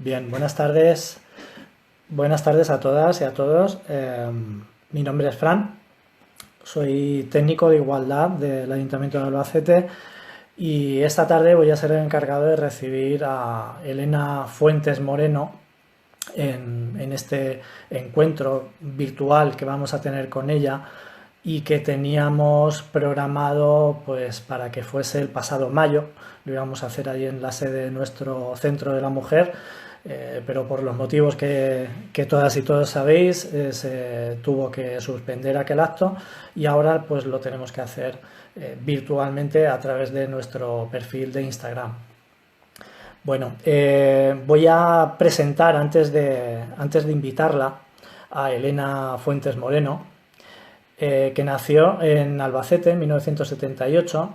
Bien, buenas tardes. Buenas tardes a todas y a todos. Mi nombre es Fran, soy técnico de igualdad del Ayuntamiento de Albacete y esta tarde voy a ser el encargado de recibir a Elena Fuentes Moreno en este encuentro virtual que vamos a tener con ella y que teníamos programado pues para que fuese el pasado mayo. Lo íbamos a hacer ahí en la sede de nuestro Centro de la Mujer, pero por los motivos que todas y todos sabéis, se tuvo que suspender aquel acto y ahora pues lo tenemos que hacer virtualmente a través de nuestro perfil de Instagram. Bueno, voy a presentar antes de invitarla a Elena Fuentes Moreno, que nació en Albacete en 1978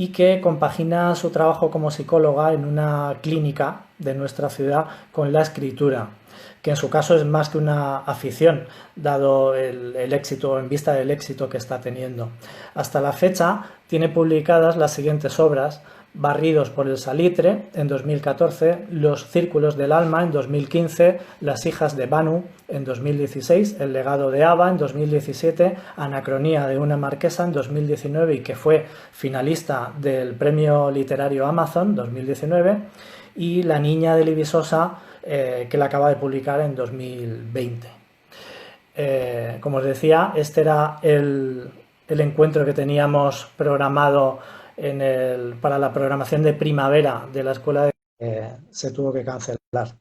y que compagina su trabajo como psicóloga en una clínica de nuestra ciudad con la escritura, que en su caso es más que una afición, dado el éxito, en vista del éxito que está teniendo. Hasta la fecha tiene publicadas las siguientes obras: Barridos por el Salitre en 2014, Los Círculos del Alma en 2015, Las Hijas de Banu en 2016, El Legado de Ava en 2017, Anacronía de una Marquesa en 2019 y que fue finalista del Premio Literario Amazon 2019, y La Niña de Libisosa, que la acaba de publicar en 2020. Como os decía, este era el encuentro que teníamos programado para la programación de primavera de la escuela se tuvo que cancelar.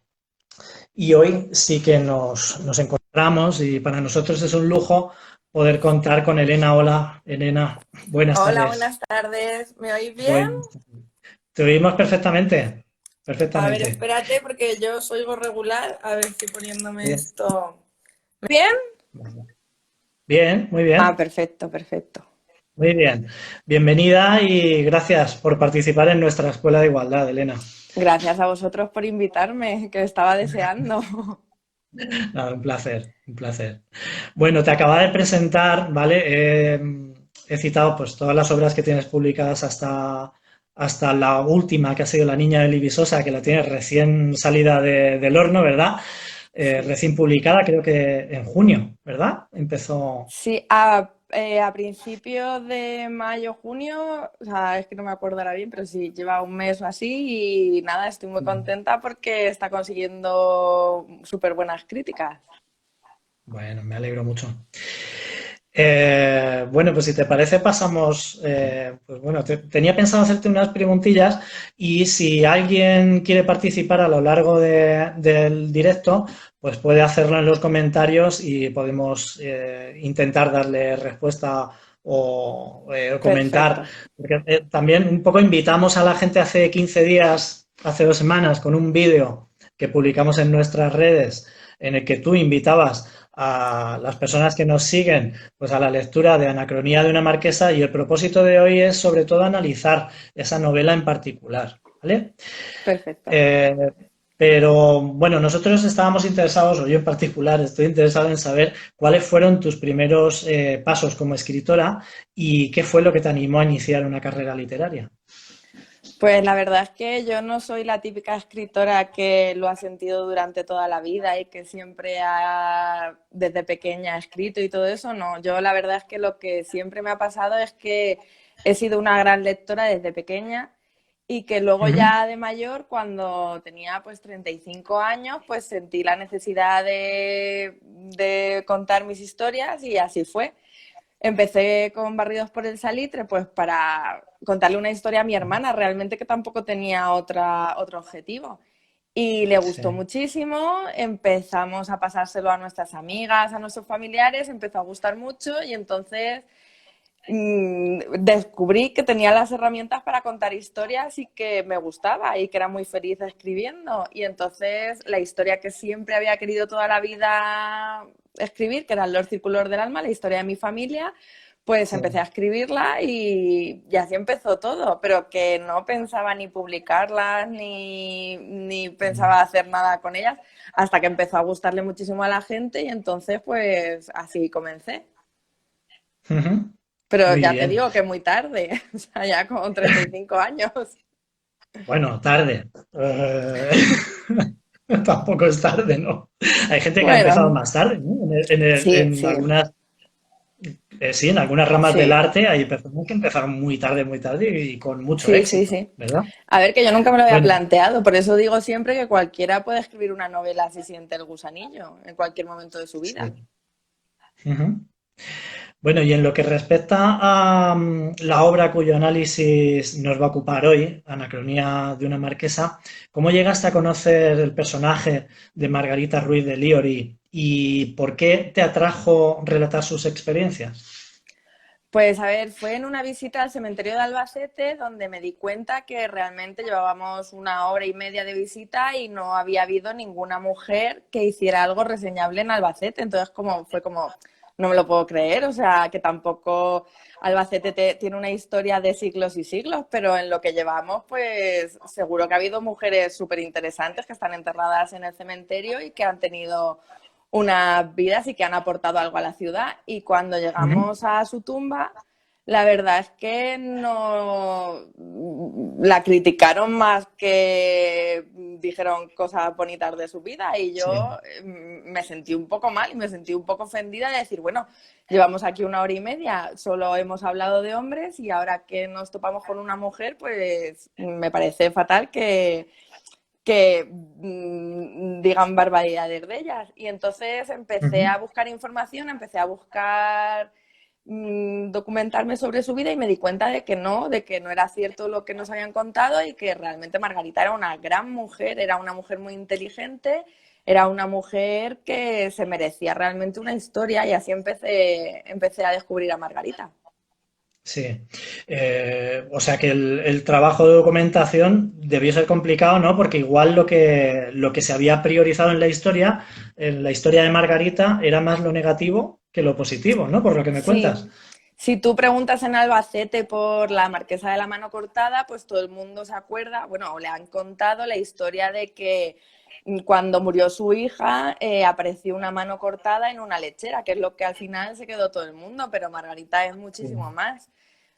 Y hoy sí que nos encontramos y para nosotros es un lujo poder contar con Elena. Hola, Elena, buenas Hola, tardes. buenas tardes. ¿Me oís bien? Buen- Te oímos perfectamente, A ver, perfectamente. espérate porque yo os oigo regular. A ver si poniéndome Bien, esto. ¿Bien? bien, muy Ah, bien, perfecto, perfecto. muy bien. Bienvenida y gracias por participar en nuestra escuela de igualdad, Elena. Gracias a vosotros por invitarme, que estaba deseando. Nada, un placer, un placer. Bueno, te acaba de presentar, ¿vale? He citado pues todas las obras que tienes publicadas hasta la última, que ha sido La Niña de Libisosa, que la tienes recién salida del horno, ¿verdad? Sí. Recién publicada, creo que en junio, ¿verdad? Empezó. Sí, a principios de mayo, junio, o sea, es que no me acuerdo ahora bien, pero sí, lleva un mes o así y nada, estoy muy contenta porque está consiguiendo súper buenas críticas. Bueno, me alegro mucho. Bueno, pues si te parece pasamos, pues bueno, tenía pensado hacerte unas preguntillas y si alguien quiere participar a lo largo del directo, pues puede hacerlo en los comentarios y podemos intentar darle respuesta o comentar. Perfecto. Porque también un poco invitamos a la gente hace 15 días, hace 2 semanas, con un vídeo que publicamos en nuestras redes en el que tú invitabas a las personas que nos siguen pues a la lectura de Anacronía de una Marquesa, y el propósito de hoy es sobre todo analizar esa novela en particular, ¿vale? Perfecto. Eh, pero bueno, nosotros estábamos interesados, o yo en particular estoy interesado en saber cuáles fueron tus primeros pasos como escritora y qué fue lo que te animó a iniciar una carrera literaria. Pues la verdad es que yo no soy la típica escritora que lo ha sentido durante toda la vida y que siempre ha, desde pequeña ha escrito y todo eso, no. Yo la verdad es que lo que siempre me ha pasado es que he sido una gran lectora desde pequeña y que luego Uh -huh. ya de mayor, cuando tenía pues 35 años, pues sentí la necesidad de contar mis historias y así fue. Empecé con Barridos por el Salitre, pues para contarle una historia a mi hermana, realmente que tampoco tenía otro objetivo. Y le Sí. gustó muchísimo, empezamos a pasárselo a nuestras amigas, a nuestros familiares, empezó a gustar mucho y entonces descubrí que tenía las herramientas para contar historias y que me gustaba y que era muy feliz escribiendo. Y entonces la historia que siempre había querido toda la vida escribir, que eran Los Círculos del Alma, la historia de mi familia, pues Sí. empecé a escribirla y así empezó todo, pero que no pensaba ni publicarlas ni pensaba hacer nada con ellas hasta que empezó a gustarle muchísimo a la gente y entonces pues así comencé. Uh -huh. Pero Muy ya te bien. digo que muy tarde, o sea, ya con 35 años. Bueno, tarde. Tampoco es tarde, ¿no? Hay gente que ha empezado Bueno, más tarde, ¿no? sí, En sí, algunas, sí, en algunas ramas del sí, arte hay personas que empezaron muy tarde y con mucho sí, sí, éxito, sí. ¿verdad? A ver, que yo nunca me lo había Bueno, planteado, por eso digo siempre que cualquiera puede escribir una novela si siente el gusanillo en cualquier momento de su vida. sí. Ujú. Bueno, y en lo que respecta a la obra cuyo análisis nos va a ocupar hoy, Anacronía de una marquesa, ¿cómo llegaste a conocer el personaje de Margarita Ruiz de Liori y por qué te atrajo relatar sus experiencias? Pues a ver, fue en una visita al cementerio de Albacete donde me di cuenta que realmente llevábamos una hora y media de visita y no había habido ninguna mujer que hiciera algo reseñable en Albacete. Entonces fue como, no me lo puedo creer, o sea, que tampoco Albacete tiene una historia de siglos y siglos, pero en lo que llevamos, pues seguro que ha habido mujeres súper interesantes que están enterradas en el cementerio y que han tenido unas vidas y que han aportado algo a la ciudad. Y cuando Ujú. llegamos a su tumba, la verdad es que no la criticaron más que dijeron cosas bonitas de su vida y Sí. yo me sentí un poco mal y me sentí un poco ofendida de decir, bueno, llevamos aquí una hora y media, solo hemos hablado de hombres y ahora que nos topamos con una mujer, pues me parece fatal que digan barbaridades de ellas. Y entonces empecé Ujú. a buscar información, empecé a buscar documentarme sobre su vida y me di cuenta de que no era cierto lo que nos habían contado y que realmente Margarita era una gran mujer, era una mujer muy inteligente, era una mujer que se merecía realmente una historia y así empecé a descubrir a Margarita. Sí. O sea que el trabajo de documentación debió ser complicado, ¿no? Porque igual lo que se había priorizado en la historia de Margarita, era más lo negativo que lo positivo, ¿no? Por lo que me cuentas. Sí, si tú preguntas en Albacete por la Marquesa de la Mano Cortada, pues todo el mundo se acuerda, bueno, o le han contado la historia de que cuando murió su hija apareció una mano cortada en una lechera, que es lo que al final se quedó todo el mundo, pero Margarita es Sí. muchísimo más.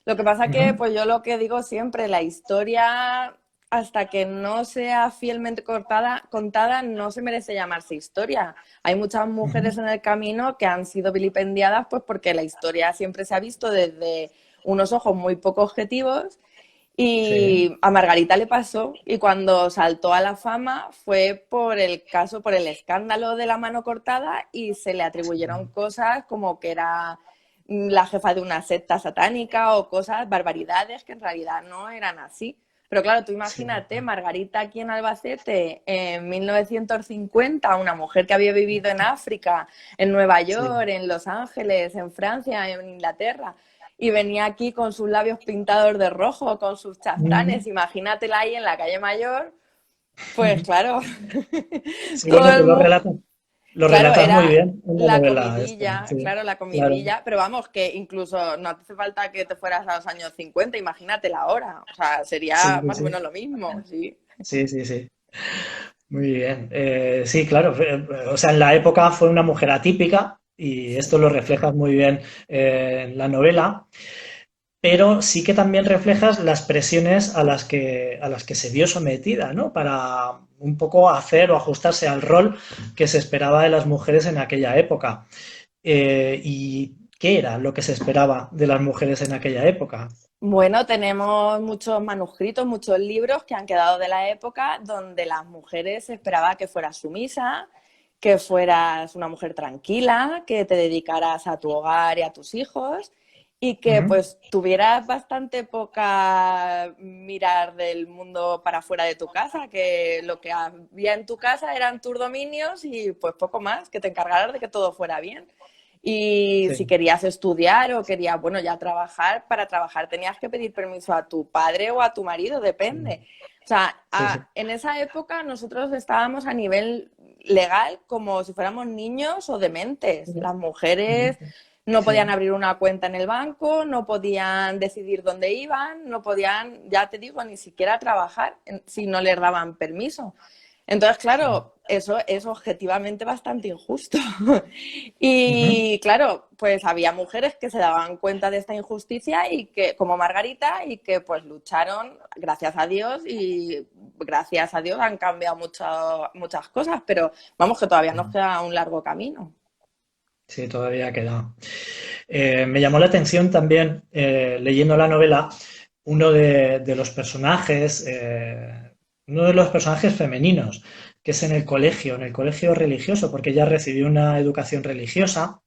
Lo que pasa que, Ujú. pues yo lo que digo siempre, la historia, hasta que no sea fielmente contada, no se merece llamarse historia. Hay muchas Ujú. mujeres en el camino que han sido vilipendiadas, pues porque la historia siempre se ha visto desde unos ojos muy poco objetivos Sí. y a Margarita le pasó y cuando saltó a la fama fue por el caso, por el escándalo de la mano cortada y se le atribuyeron cosas como que era la jefa de una secta satánica o cosas, barbaridades que en realidad no eran así. Pero claro, tú Sí. imagínate, Margarita aquí en Albacete en 1950, una mujer que había vivido en África, en Nueva Sí. York, en Los Ángeles, en Francia, en Inglaterra, y venía aquí con sus labios pintados de rojo, con sus Ujú. chastanes, imagínatela ahí en la calle Mayor, pues claro, Sí, todo bueno, el mundo, lo claro, relatas muy era bien en la la novela esta. comidilla, Sí, claro, la claro. comidilla, pero vamos, que incluso no hace falta que te fueras a los años 50, imagínate hora, o sea, Sí, sería sí, más o sí. menos lo mismo, sí. Sí, sí, sí. Muy bien. Sí, claro. O sea, en la época fue una mujer atípica y esto Sí. lo reflejas muy bien en la novela, pero sí que también reflejas las presiones a las que se vio sometida, ¿no? Para un poco hacer o ajustarse al rol que se esperaba de las mujeres en aquella época. ¿Y qué era lo que se esperaba de las mujeres en aquella época? Bueno, tenemos muchos manuscritos, muchos libros que han quedado de la época donde las mujeres se esperaba que fueras sumisa, que fueras una mujer tranquila, que te dedicaras a tu hogar y a tus hijos y que Ujú. pues tuvieras bastante poca mirar del mundo para fuera de tu casa, que lo que había en tu casa eran tus dominios y pues poco más, que te encargaras de que todo fuera bien. Y si Sí, querías estudiar o querías, bueno, ya trabajar, para trabajar tenías que pedir permiso a tu padre o a tu marido, depende. O sea, sí, sí. en esa época nosotros estábamos a nivel legal como si fuéramos niños o dementes. Las mujeres no Sí, podían abrir una cuenta en el banco, no podían decidir dónde iban, no podían, ya te digo, ni siquiera trabajar si no les daban permiso. Entonces, sí. claro, eso es objetivamente bastante injusto. Ujú. Y claro, pues había mujeres que se daban cuenta de esta injusticia y que, como Margarita, y que pues lucharon, gracias a Dios, y gracias a Dios han cambiado muchas cosas, pero vamos que todavía nos queda un largo camino. Sí, todavía queda. Me llamó la atención también, leyendo la novela, uno de los personajes, uno de los personajes femeninos, que es en el colegio religioso, porque ella recibió una educación religiosa.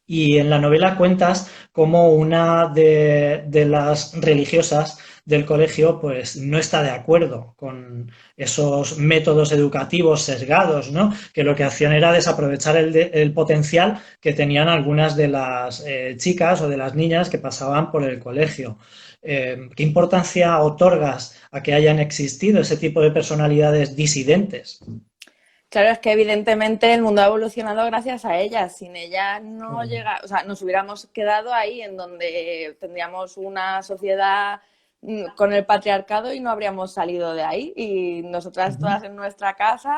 Y en la novela cuentas cómo una de las religiosas del colegio pues no está de acuerdo con esos métodos educativos sesgados, ¿no? Que lo que hacían era desaprovechar el potencial que tenían algunas de las chicas o de las niñas que pasaban por el colegio. ¿Qué importancia otorgas a que hayan existido ese tipo de personalidades disidentes? Claro, es que evidentemente el mundo ha evolucionado gracias a ellas. Sin ellas no Claro. llega, o sea, nos hubiéramos quedado ahí en donde tendríamos una sociedad con el patriarcado y no habríamos salido de ahí. Y nosotras Ujú. todas en nuestra casa,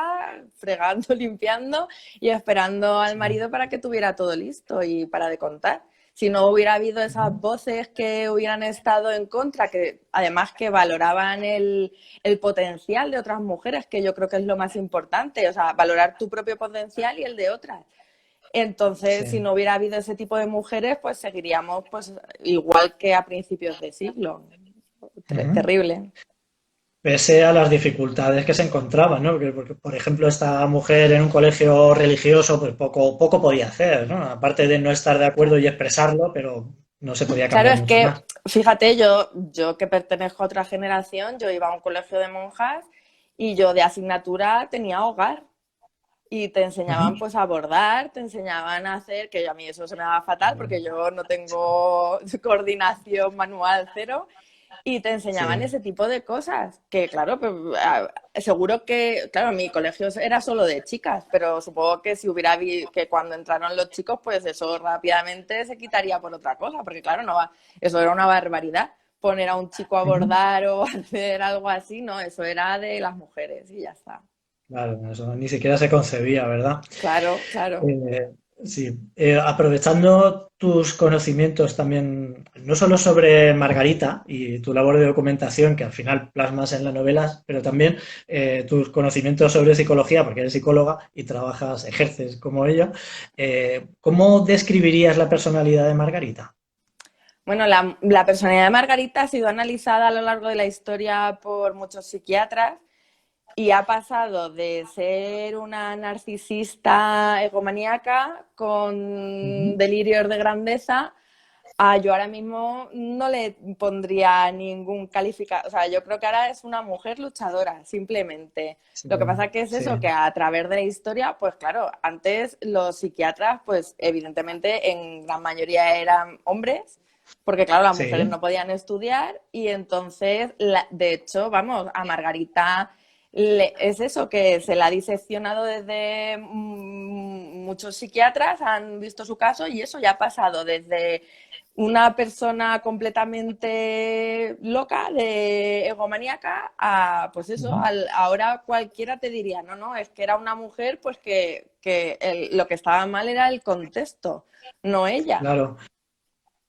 fregando, limpiando y esperando al Sí. marido para que tuviera todo listo y para de contar. Si no hubiera habido esas Ujú. voces que hubieran estado en contra, que además que valoraban el potencial de otras mujeres, que yo creo que es lo más importante, o sea, valorar tu propio potencial y el de otras. Entonces, si Sí. no hubiera habido ese tipo de mujeres, pues seguiríamos pues igual que a principios de siglo. Ujú. Terrible. Pese a las dificultades que se encontraban, ¿no? Porque, por ejemplo, esta mujer en un colegio religioso, pues poco podía hacer, ¿no? Aparte de no estar de acuerdo y expresarlo, pero no se podía Claro, cambiar es mucho que, más. fíjate, yo que pertenezco a otra generación, yo iba a un colegio de monjas y yo de asignatura tenía hogar. Y te enseñaban Ujú. pues a bordar, te enseñaban a hacer, que a mí eso se me daba fatal porque yo no tengo coordinación manual cero, y te enseñaban Sí. ese tipo de cosas, que claro, pues, seguro que, claro, mi colegio era solo de chicas, pero supongo que si hubiera que cuando entraron los chicos, pues eso rápidamente se quitaría por otra cosa, porque claro, no va, eso era una barbaridad. Poner a un chico a Ujú. bordar o hacer algo así, no, eso era de las mujeres y ya está. Claro, eso ni siquiera se concebía, ¿verdad? Claro, claro. Eh, sí, aprovechando tus conocimientos también, no solo sobre Margarita y tu labor de documentación, que al final plasmas en las novelas, pero también tus conocimientos sobre psicología, porque eres psicóloga y trabajas, ejerces como ella. ¿Cómo describirías la personalidad de Margarita? Bueno, la personalidad de Margarita ha sido analizada a lo largo de la historia por muchos psiquiatras y ha pasado de ser una narcisista egomaníaca con Ujú. delirios de grandeza a yo ahora mismo no le pondría ningún calificador. O sea, yo creo que ahora es una mujer luchadora, simplemente. Sí, Lo que pasa que es sí, eso, que a través de la historia, pues claro, antes los psiquiatras, pues evidentemente en gran mayoría eran hombres, porque claro, las mujeres sí, no podían estudiar y entonces, de hecho, vamos, a Margarita es eso, que se la ha diseccionado desde muchos psiquiatras, han visto su caso y eso ya ha pasado desde una persona completamente loca, de egomaníaca, a pues eso, ujú. ahora cualquiera te diría, no, no, es que era una mujer, pues que lo que estaba mal era el contexto, no ella. Claro,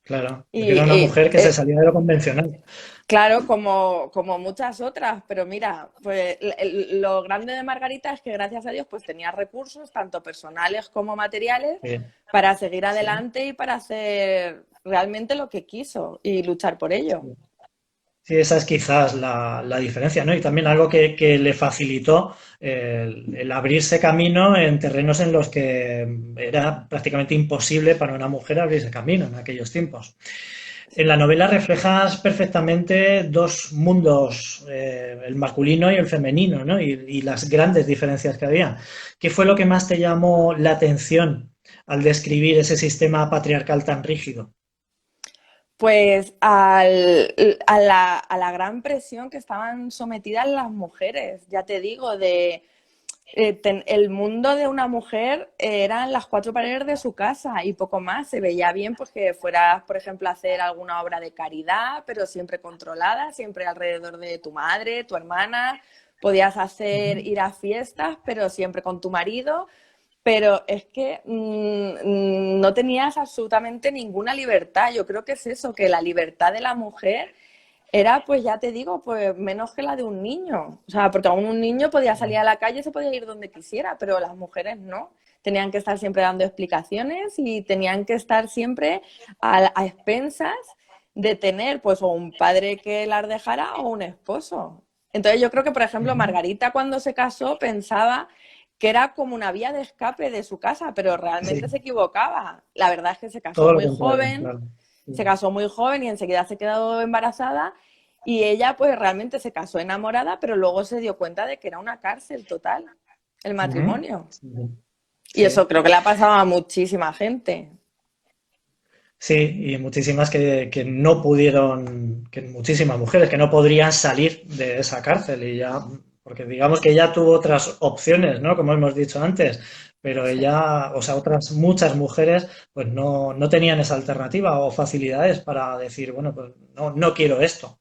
claro, Y, porque era una y, mujer que se salía de lo convencional. claro, como muchas otras, pero mira, pues lo grande de Margarita es que gracias a Dios pues tenía recursos, tanto personales como materiales, Sí, para seguir sí, adelante y para hacer realmente lo que quiso y luchar por ello. sí. Sí, esa es quizás la diferencia, ¿no? Y también algo que le facilitó el abrirse camino en terrenos en los que era prácticamente imposible para una mujer abrirse camino en aquellos tiempos. En la novela reflejas perfectamente dos mundos, el masculino y el femenino, ¿no? Y las grandes diferencias que había. ¿Qué fue lo que más te llamó la atención al describir ese sistema patriarcal tan rígido? Pues a la gran presión que estaban sometidas las mujeres, ya te digo, el mundo de una mujer eran las cuatro paredes de su casa y poco más. Se veía bien pues que fueras, por ejemplo, a hacer alguna obra de caridad, pero siempre controlada, siempre alrededor de tu madre, tu hermana, podías ir a fiestas, pero siempre con tu marido, pero es que no tenías absolutamente ninguna libertad. Yo creo que es eso, que la libertad de la mujer era, pues ya te digo, pues menos que la de un niño. O sea, porque aún un niño podía salir a la calle, se podía ir donde quisiera, pero las mujeres no. Tenían que estar siempre dando explicaciones y tenían que estar siempre a expensas de tener, pues, o un padre que las dejara o un esposo. Entonces yo creo que, por ejemplo, Ujú. Margarita cuando se casó pensaba que era como una vía de escape de su casa, pero realmente Sí, se equivocaba. La verdad es que todo lo contrario, claro. Sí. se casó muy joven y enseguida se quedó embarazada y ella pues realmente se casó enamorada, pero luego se dio cuenta de que era una cárcel total el Ujú. matrimonio. Sí. Y Sí. eso creo que le ha pasado a muchísima gente. Sí, y muchísimas que no pudieron, que muchísimas mujeres que no podrían salir de esa cárcel y ya, porque digamos que ella tuvo otras opciones, ¿no? Como hemos dicho antes, pero Sí. ella, o sea, otras muchas mujeres, pues no tenían esa alternativa o facilidades para decir, bueno, pues no quiero esto,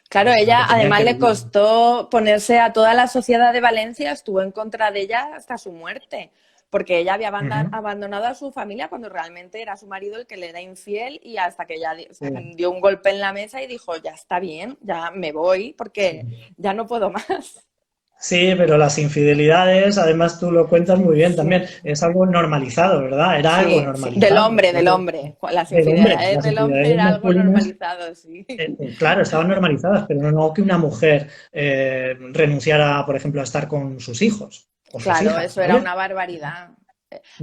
Claro, sino que ella tenían además que le vivir. costó ponerse a toda la sociedad de Valencia, estuvo en contra de ella hasta su muerte, porque ella había Ujú. abandonado a su familia cuando realmente era su marido el que le era infiel y hasta que ella Sí, dio un golpe en la mesa y dijo, ya está bien, ya me voy porque sí. ya no puedo más. Sí, pero las infidelidades, además tú lo cuentas muy bien también, Sí, es algo normalizado, ¿verdad? Era algo sí, sí. Del normalizado. hombre, del Entonces, hombre. Las del hombre, infidelidades las del hombre infidelidades era algo masculinas, normalizado, sí. claro, estaban normalizadas, pero no que una mujer renunciara, por ejemplo, a estar con sus hijos o sus Claro, hijas, eso era ¿vale? una barbaridad.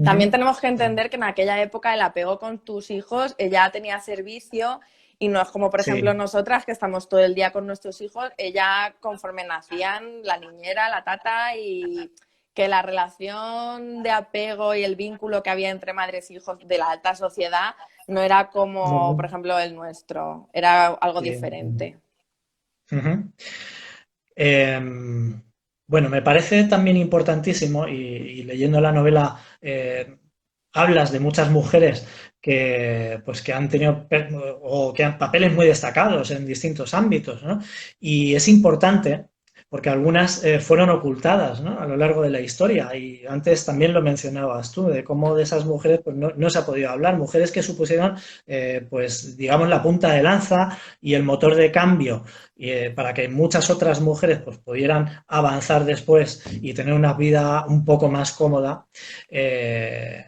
También Ujú. tenemos que entender que en aquella época el apego con tus hijos ella tenía servicio y no es como, por ejemplo, Sí. nosotras que estamos todo el día con nuestros hijos, ella conforme nacían, la niñera, la tata y que la relación de apego y el vínculo que había entre madres e hijos de la alta sociedad no era como, por No, ejemplo, el nuestro, era algo sí. diferente. Ujú. Eh, bueno, me parece también importantísimo, y leyendo la novela hablas de muchas mujeres pues, que han tenido o que han papeles muy destacados en distintos ámbitos, ¿no? Y es importante porque algunas fueron ocultadas, ¿no? A lo largo de la historia. Y antes también lo mencionabas tú, de cómo de esas mujeres pues, no se ha podido hablar. Mujeres que supusieron, pues, digamos, la punta de lanza y el motor de cambio para que muchas otras mujeres pues, pudieran avanzar después y tener una vida un poco más cómoda.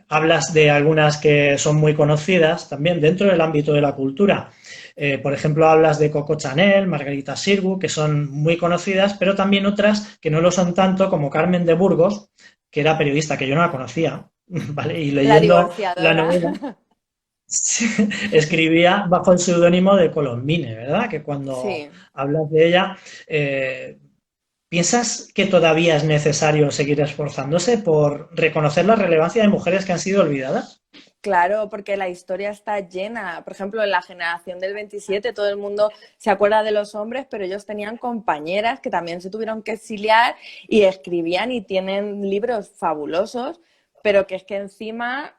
Hablas de algunas que son muy conocidas también dentro del ámbito de la cultura. Por ejemplo, hablas de Coco Chanel, Margarita Xirgu, que son muy conocidas, pero también otras que no lo son tanto, como Carmen de Burgos, que era periodista, que yo no la conocía, ¿vale? Y La leyendo la divorciadora. novela, escribía bajo el seudónimo de Colombine, ¿verdad? Que cuando Sí. hablas de ella, ¿piensas que todavía es necesario seguir esforzándose por reconocer la relevancia de mujeres que han sido olvidadas? Claro, porque la historia está llena. Por ejemplo, en la generación del 27 todo el mundo se acuerda de los hombres, pero ellos tenían compañeras que también se tuvieron que exiliar y escribían y tienen libros fabulosos, pero que es que encima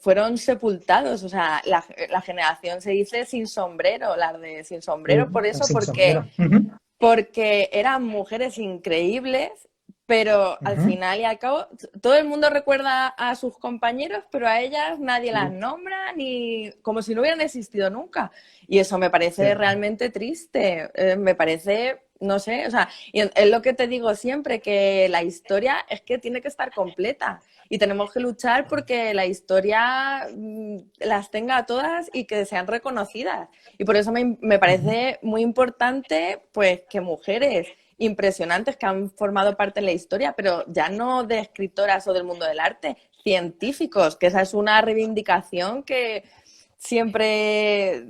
fueron sepultados. O sea, la generación se dice sin sombrero, las de sin Sí, sombrero, por eso, sin sombrero. porque eran mujeres increíbles, pero al Ujú. final y al cabo todo el mundo recuerda a sus compañeros, pero a ellas nadie las Sí, nombra ni como si no hubieran existido nunca. Y eso me sí. parece realmente triste, me parece, no sé, o sea, y es lo que te digo siempre, que la historia es que tiene que estar completa y tenemos que luchar porque la historia las tenga todas y que sean reconocidas. Y por eso me Ujú. parece muy importante pues que mujeres impresionantes que han formado parte de la historia, pero ya no de escritoras o del mundo del arte, científicos, que esa es una reivindicación que siempre,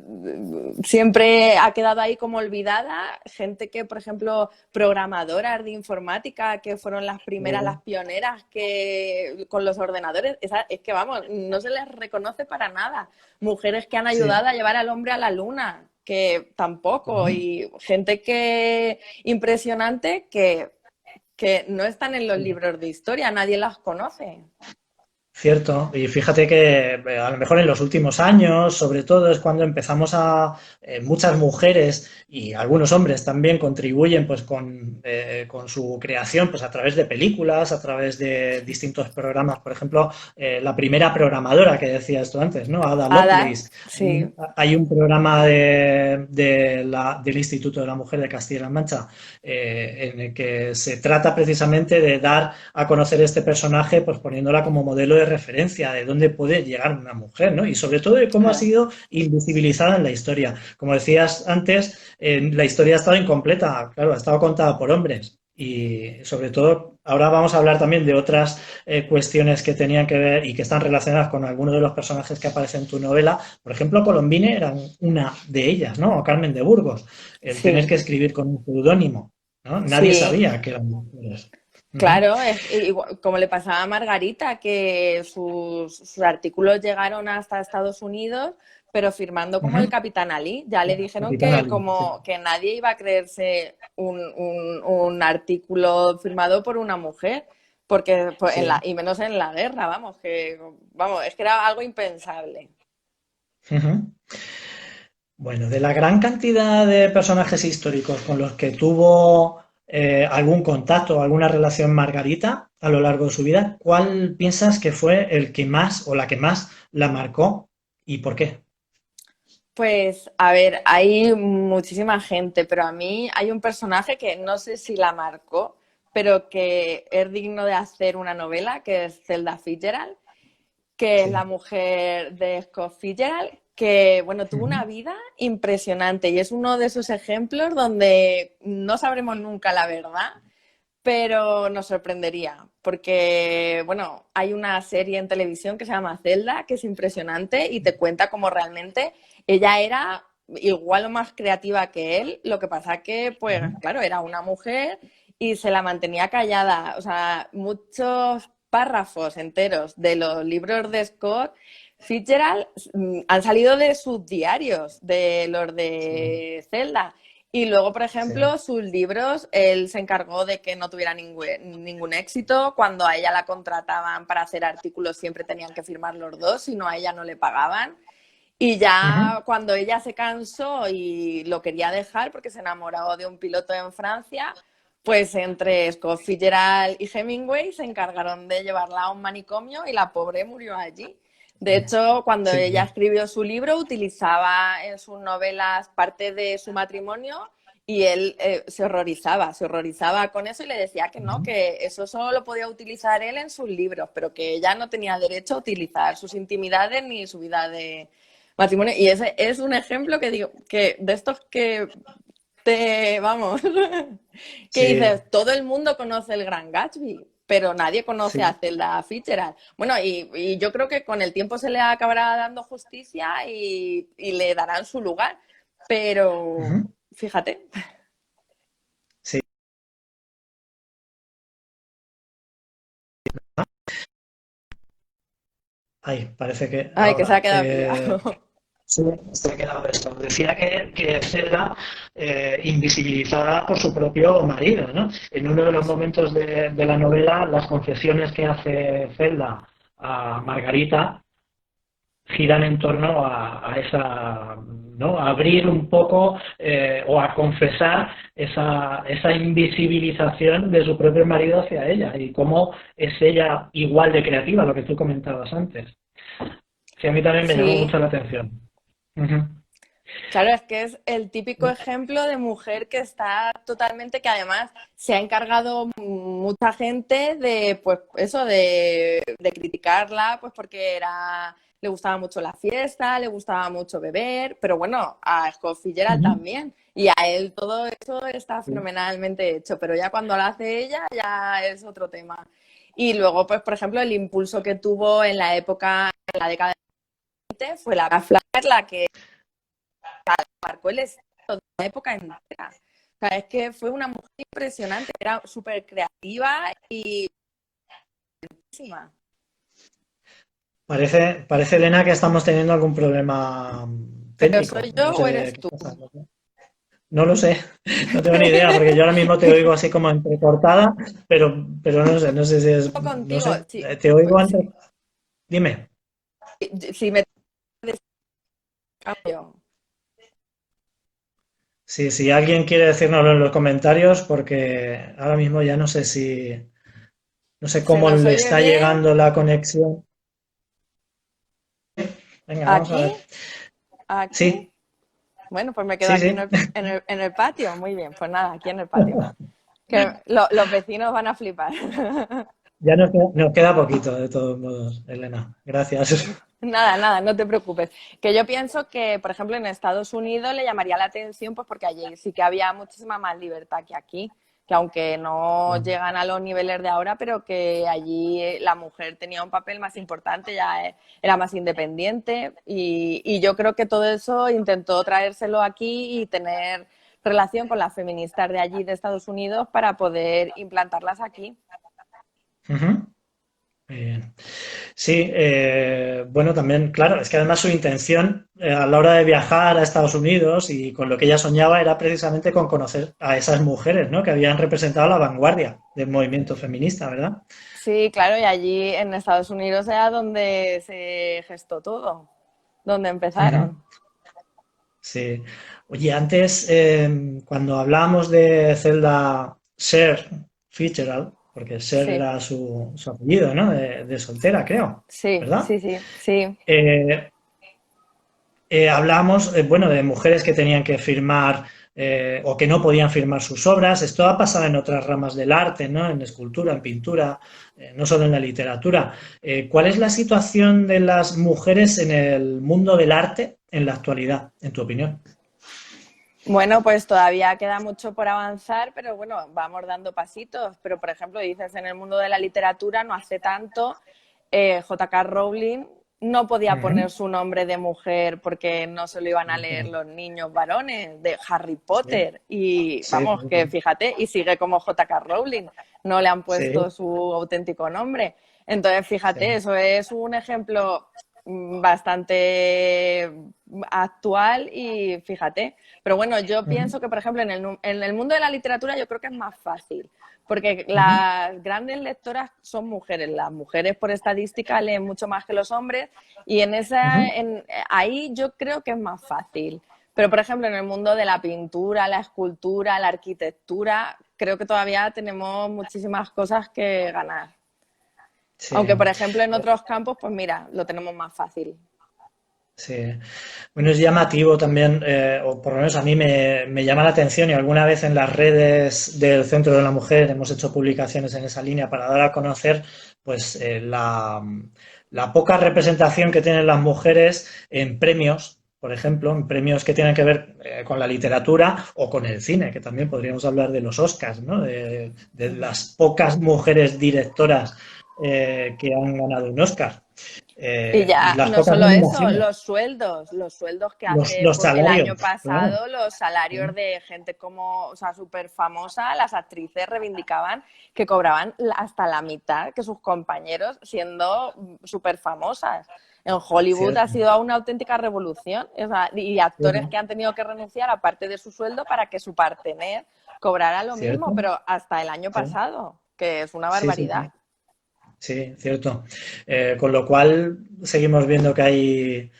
siempre ha quedado ahí como olvidada. Gente que, por ejemplo, programadoras de informática, que fueron las primeras, las pioneras que con los ordenadores, es que vamos, no se les reconoce para nada. Mujeres que han Sí. ayudado a llevar al hombre a la luna, que tampoco, Ujú. y gente que impresionante que no están en los Sí. libros de historia, nadie las conoce. Cierto, y fíjate que a lo mejor en los últimos años, sobre todo, es cuando empezamos muchas mujeres y algunos hombres también contribuyen pues con su creación pues a través de películas, a través de distintos programas. Por ejemplo, la primera programadora que decías tú antes, ¿no? Ada Ada, Lovelace. sí. Hay un programa del Instituto de la Mujer de Castilla-La Mancha en el que se trata precisamente de dar a conocer este personaje, pues poniéndola como modelo de referencia de dónde puede llegar una mujer, ¿no? Y sobre todo de cómo ha Claro. sido invisibilizada en la historia. Como decías antes, la historia ha estado incompleta, claro, ha estado contada por hombres. Y sobre todo, ahora vamos a hablar también de otras cuestiones que tenían que ver y que están relacionadas con algunos de los personajes que aparecen en tu novela. Por ejemplo, Colombine era una de ellas, ¿no? O Carmen de Burgos. El tener Sí, que escribir con un seudónimo, ¿no? Nadie sí. sabía que eran mujeres. Uh-huh. Claro, como le pasaba a Margarita, que sus artículos llegaron hasta Estados Unidos, pero firmando como el Uh-huh. Capitán Ali. Ya le dijeron Capitán que Ali, sí. como que nadie iba a creerse un artículo firmado por una mujer, porque pues, Sí. y menos en la guerra, vamos, es que era algo impensable. Uh-huh. Bueno, de la gran cantidad de personajes históricos con los que tuvo algún contacto o alguna relación Margarita a lo largo de su vida, ¿cuál piensas que fue el que más o la que más la marcó y por qué? Pues, a ver, hay muchísima gente, pero a mí hay un personaje que no sé si la marcó, pero que es digno de hacer una novela, que es Zelda Fitzgerald, que es la Sí. mujer de Scott Fitzgerald, que, bueno, tuvo Uh-huh. una vida impresionante y es uno de esos ejemplos donde no sabremos nunca la verdad, pero nos sorprendería, porque, bueno, hay una serie en televisión que se llama Zelda, que es impresionante y te cuenta cómo realmente ella era igual o más creativa que él, lo que pasa que, pues, Uh-huh. claro, era una mujer y se la mantenía callada, o sea, muchos párrafos enteros de los libros de Scott Fitzgerald han salido de sus diarios, de los Sí, de Zelda. Y luego, por sí. ejemplo, sus libros, él se encargó de que no tuviera ningún éxito. Cuando a ella la contrataban para hacer artículos, siempre tenían que firmar los dos, si no a ella no le pagaban. Y Uh-huh. ya cuando ella se cansó y lo quería dejar porque se enamoró de un piloto en Francia, pues entre Scott Fitzgerald y Hemingway se encargaron de llevarla a un manicomio y la pobre murió allí. De hecho, cuando Sí, ella escribió su libro, utilizaba en sus novelas parte de su matrimonio y él se horrorizaba con eso y le decía que no, uh-huh. que eso solo lo podía utilizar él en sus libros, pero que ella no tenía derecho a utilizar sus intimidades ni su vida de matrimonio. Y ese es un ejemplo que digo, que de estos que vamos, que Sí, dices, todo el mundo conoce el Gran Gatsby, pero nadie conoce a sí. Zelda Fitzgerald. Bueno, y yo creo que con el tiempo se le acabará dando justicia y le darán su lugar, pero Uh-huh. fíjate. Sí. Ay, parece que Ay, que se ha ahora. quedado pillado. Sí, se ha quedado esto. Decía que Zelda, invisibilizada por su propio marido, ¿no? En uno de los momentos de la novela, las confesiones que hace Zelda a Margarita giran en torno a esa, ¿no? A abrir un poco o a confesar esa invisibilización de su propio marido hacia ella y cómo es ella igual de creativa, lo que tú comentabas antes. Sí, a mí también me llamó Sí, mucho la atención. Ujú. claro, es que es el típico ejemplo de mujer que está totalmente, que además se ha encargado mucha gente de, pues, eso, de criticarla, pues porque le gustaba mucho la fiesta, le gustaba mucho beber, pero bueno, a Scott Fitzgerald Ujú. también, y a él todo eso está Sí. fenomenalmente hecho, pero ya cuando lo hace ella ya es otro tema. Y luego, pues, por ejemplo, el impulso que tuvo en la época, en la década de 20, fue la Flair la que marcó el estilo de una época entera. O sea, es que fue una mujer impresionante, era súper creativa y buenísima. Parece, Elena, que estamos teniendo algún problema ¿Pero técnico. soy No yo o sé eres qué tú? pasa. No lo sé, no tengo ni idea, porque yo ahora mismo te oigo así como entrecortada, pero no sé si es, no Contigo, sé, sí, te oigo pues, antes. Dime. Si me cambio. Sí, si alguien quiere decírnoslo en los comentarios, porque ahora mismo ya no sé no sé ¿Se cómo nos le oye está bien? llegando la conexión. Venga, vamos a ¿Aquí? ver. ¿Aquí? Sí, Bueno, pues me quedo sí, aquí sí. en el patio. Muy bien, pues nada, aquí en el patio. Que los vecinos van a flipar. Ya nos queda poquito, de todos modos, Elena. Gracias. Nada, nada, no te preocupes. Que yo pienso que, por ejemplo, en Estados Unidos le llamaría la atención, pues porque allí sí que había muchísima más libertad que aquí, que aunque no llegan a los niveles de ahora, pero que allí la mujer tenía un papel más importante, ya era más independiente y yo creo que todo eso intentó traérselo aquí y tener relación con las feministas de allí, de Estados Unidos, para poder implantarlas aquí. Ujú. Muy bien. Sí, bueno, también, claro, es que además su intención a la hora de viajar a Estados Unidos y con lo que ella soñaba era precisamente con conocer a esas mujeres, ¿no? Que habían representado la vanguardia del movimiento feminista, ¿verdad? Sí, claro, y allí en Estados Unidos era donde se gestó todo, donde Ujú. empezaron. Sí. Oye, antes, cuando hablábamos de Zelda Sher Fitzgerald, porque Sher Sí, era su apellido, ¿no? De soltera, creo, sí, ¿verdad? sí, sí, sí. Eh, hablábamos, bueno, de mujeres que tenían que firmar o que no podían firmar sus obras. Esto ha pasado en otras ramas del arte, ¿no? En escultura, en pintura, no solo en la literatura. ¿Cuál es la situación de las mujeres en el mundo del arte en la actualidad, en tu opinión? Bueno, pues todavía queda mucho por avanzar, pero bueno, vamos dando pasitos. Pero, por ejemplo, dices, en el mundo de la literatura, no hace tanto, J.K. Rowling no podía Ujú. poner su nombre de mujer porque no se lo iban a leer los niños varones de Harry Sí, Potter. Y sí, vamos, que fíjate, y sigue como J.K. Rowling, no le han sí, puesto su auténtico nombre. Entonces, fíjate, sí. eso es un ejemplo bastante actual y fíjate. Pero bueno, yo Ujú, pienso que, por ejemplo, en el mundo de la literatura yo creo que es más fácil, porque ujú, las grandes lectoras son mujeres. Las mujeres por estadística leen mucho más que los hombres y ujú. ahí yo creo que es más fácil. Pero, por ejemplo, en el mundo de la pintura, la escultura, la arquitectura, creo que todavía tenemos muchísimas cosas que ganar. Sí. Aunque, por ejemplo, en otros campos, pues mira, lo tenemos más fácil. Sí, bueno, es llamativo también, o por lo menos a mí me llama la atención y alguna vez en las redes del Centro de la Mujer hemos hecho publicaciones en esa línea para dar a conocer pues la poca representación que tienen las mujeres en premios, por ejemplo, en premios que tienen que ver con la literatura o con el cine, que también podríamos hablar de los Oscars, ¿no? De las pocas mujeres directoras que han ganado un Oscar. Y Y ya, y las no pocas solo eso, nominaciones. los sueldos que hace Los el año salarios, claro. pasado, los salarios de gente como, o sea, súper famosa, las actrices reivindicaban que cobraban hasta la mitad que sus compañeros siendo súper famosas. En Hollywood ha Cierto, sido una auténtica revolución, o sea, y actores cierto, que han tenido que renunciar a parte de su sueldo para que su partener cobrara lo mismo, cierto. pero hasta el año Sí, pasado, que es una sí, sí, barbaridad. sí. Sí, cierto. Con lo cual seguimos viendo que hay,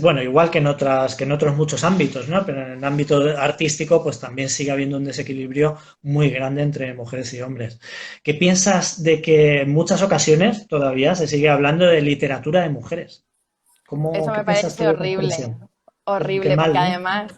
bueno, igual que en otros muchos ámbitos, ¿no? Pero en el ámbito artístico, pues también sigue habiendo un desequilibrio muy grande entre mujeres y hombres. ¿Qué piensas de que en muchas ocasiones todavía se sigue hablando de literatura de mujeres? Eso ¿Qué me piensas tú parece de esa horrible, expresión? Qué horrible, porque mal, ¿no? además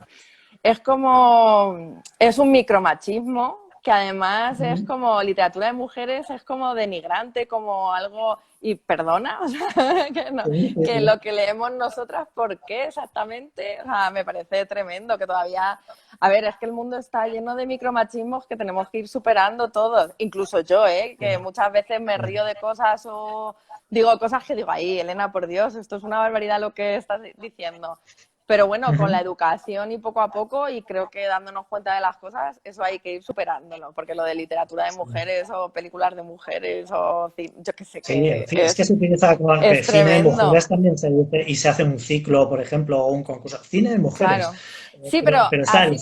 es como, es un micromachismo que además es Ujú. como literatura de mujeres, es como denigrante, como algo, y perdona, o sea, que, no, Sí, sí, que sí. lo que leemos nosotras, ¿por qué exactamente? O sea, me parece tremendo que todavía, a ver, es que el mundo está lleno de micromachismos que tenemos que ir superando todos, incluso yo, que muchas veces me río de cosas o digo cosas que digo, ahí, Elena, por Dios, esto es una barbaridad lo que estás diciendo. Pero bueno, con la Ujú. educación y poco a poco, y creo que dándonos cuenta de las cosas, eso hay que ir superándolo, porque lo de literatura de mujeres o películas de mujeres o yo qué sé, Sí, que es que se utiliza con es cine de tremendo, mujeres también se dice y se hace un ciclo, por ejemplo, o un concurso. Cine de mujeres. claro. Sí, pero Pero está así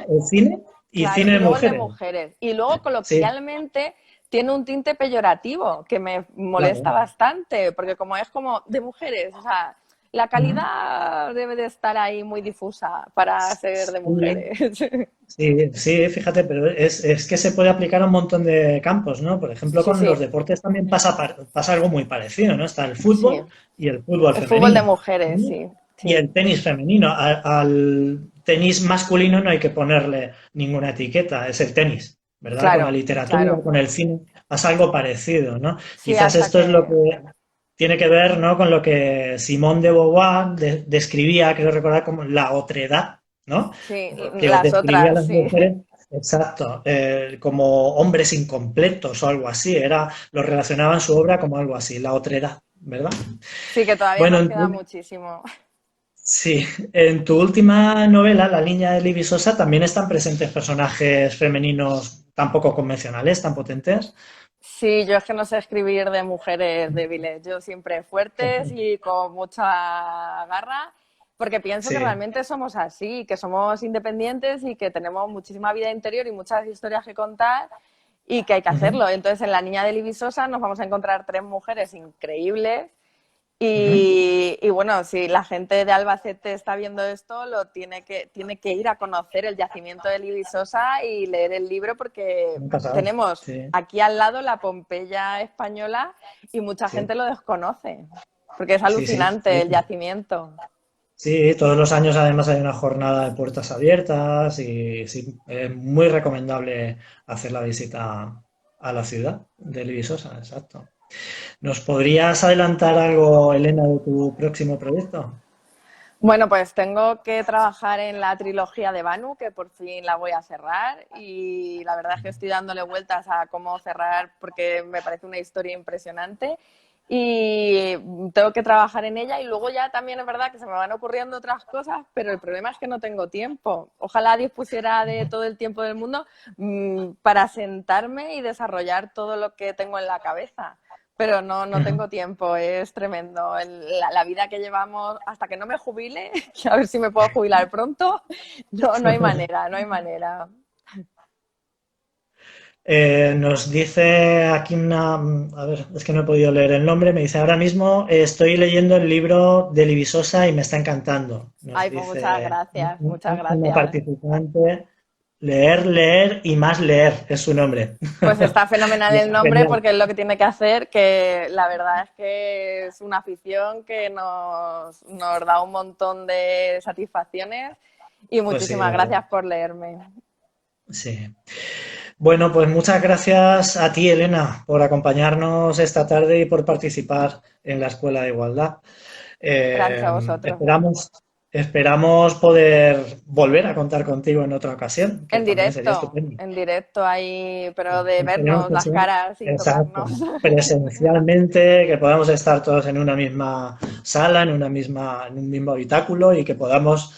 el cine y claro, cine y de luego el de mujeres. mujeres. Y luego Sí. coloquialmente tiene un tinte peyorativo que me molesta Claro. bastante, porque como es como de mujeres, o sea, la Ujú. calidad debe de estar ahí muy difusa para ser de Sí, mujeres. sí, sí, fíjate, pero es que se puede aplicar a un montón de campos, ¿no? Por ejemplo, Sí, con los sí, deportes también pasa algo muy parecido, ¿no? Está el sí. fútbol y el fútbol El fútbol de femenino, mujeres, ¿no? sí, Y sí. el tenis femenino. Al tenis masculino no hay que ponerle ninguna etiqueta, es el tenis, ¿verdad? Con la Claro, literatura, claro. con el cine, pasa algo parecido, ¿no? Sí, Quizás hasta esto es lo que... que tiene que ver, ¿no? Con lo que Simone de Beauvoir describía, creo recordar, como la otredad, ¿no? Sí, Que las describía a otras, las sí. mujeres, exacto, como hombres incompletos o algo así, lo relacionaban su obra como algo así, la otredad, ¿verdad? Sí, que todavía Bueno, nos queda muchísimo. sí, en tu última novela, La niña de Libby Sosa, también están presentes personajes femeninos tan poco convencionales, tan potentes. Sí, yo es que no sé escribir de mujeres débiles, yo siempre fuertes y con mucha garra, porque pienso que Sí. realmente somos así, que somos independientes y que tenemos muchísima vida interior y muchas historias que contar y que hay que Ujú, hacerlo. Entonces, en La Niña de Libisosa nos vamos a encontrar tres mujeres increíbles ujú. y bueno, si la gente de Albacete está viendo esto, tiene que ir a conocer el yacimiento de Libisosa y leer el libro porque Han pasado. tenemos Sí, aquí al lado la Pompeya española y mucha sí, gente lo desconoce, porque es sí, sí, alucinante sí. el yacimiento. Sí, todos los años además hay una jornada de puertas abiertas y sí, es muy recomendable hacer la visita a la ciudad de Visosa, exacto. ¿Nos podrías adelantar algo, Elena, de tu próximo proyecto? Bueno, pues tengo que trabajar en la trilogía de Banu, que por fin la voy a cerrar y la verdad es que estoy dándole vueltas a cómo cerrar porque me parece una historia impresionante y tengo que trabajar en ella y luego ya también es verdad que se me van ocurriendo otras cosas, pero el problema es que no tengo tiempo. Ojalá dispusiera de todo el tiempo del mundo para sentarme y desarrollar todo lo que tengo en la cabeza. Pero no, no Ujú. tengo tiempo, es tremendo. La vida que llevamos hasta que no me jubile, a ver si me puedo jubilar pronto, no, no hay manera, no hay manera. Nos dice aquí a ver, es que no he podido leer el nombre, me dice ahora mismo estoy leyendo el libro de Libisosa y me está encantando. Nos Ay, pues muchas dice gracias, muchas una gracias. participante, leer, leer y más leer es su nombre. Pues está fenomenal el nombre Genial. porque es lo que tiene que hacer, que la verdad es que es una afición que nos da un montón de satisfacciones y Pues sí, muchísimas la verdad. gracias por leerme. Sí. Bueno, pues muchas gracias a ti, Elena, por acompañarnos esta tarde y por participar en la Escuela de Igualdad. Gracias a Eh, vosotros. esperamos, esperamos poder volver a contar contigo en otra ocasión, que también sería estupendo. En directo ahí, pero de Esperemos vernos que las sea, caras sin exacto, tocarnos. presencialmente, que podamos estar todos en una misma sala, en un mismo habitáculo y que podamos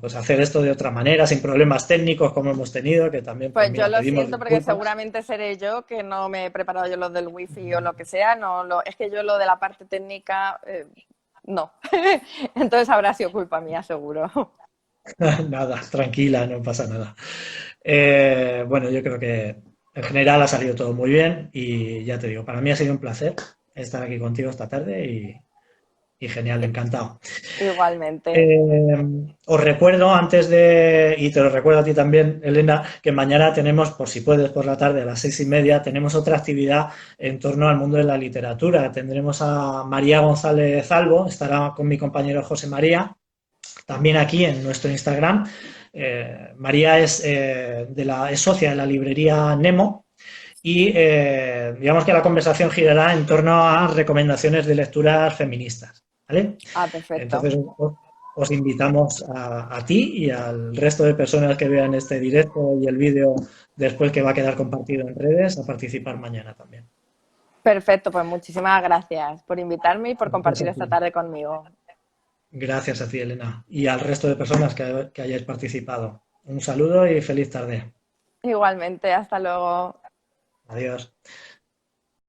pues hacer esto de otra manera, sin problemas técnicos como hemos tenido, que también, pues Pues yo mira, lo pedimos siento porque disculpas. seguramente seré yo que no me he preparado yo lo del wifi o lo que sea. Es que yo lo de la parte técnica, no. Entonces habrá sido culpa mía, seguro. Nada, tranquila, no pasa nada. Bueno, yo creo que en general ha salido todo muy bien y ya te digo, para mí ha sido un placer estar aquí contigo esta tarde y genial, encantado. Igualmente. Os recuerdo y te lo recuerdo a ti también, Elena, que mañana tenemos, por si puedes, por la tarde a las 6:30, tenemos otra actividad en torno al mundo de la literatura. Tendremos a María González Albo, estará con mi compañero José María, también aquí en nuestro Instagram. María es socia de la librería Nemo y digamos que la conversación girará en torno a recomendaciones de lecturas feministas. ¿Vale? Ah, perfecto. Entonces os invitamos a ti y al resto de personas que vean este directo y el vídeo después que va a quedar compartido en redes a participar mañana también. Perfecto, pues muchísimas gracias por invitarme y por Gracias compartir a esta ti. tarde conmigo. Gracias a ti, Elena, y al resto de personas que hayáis participado. Un saludo y feliz tarde. Igualmente, hasta luego. Adiós.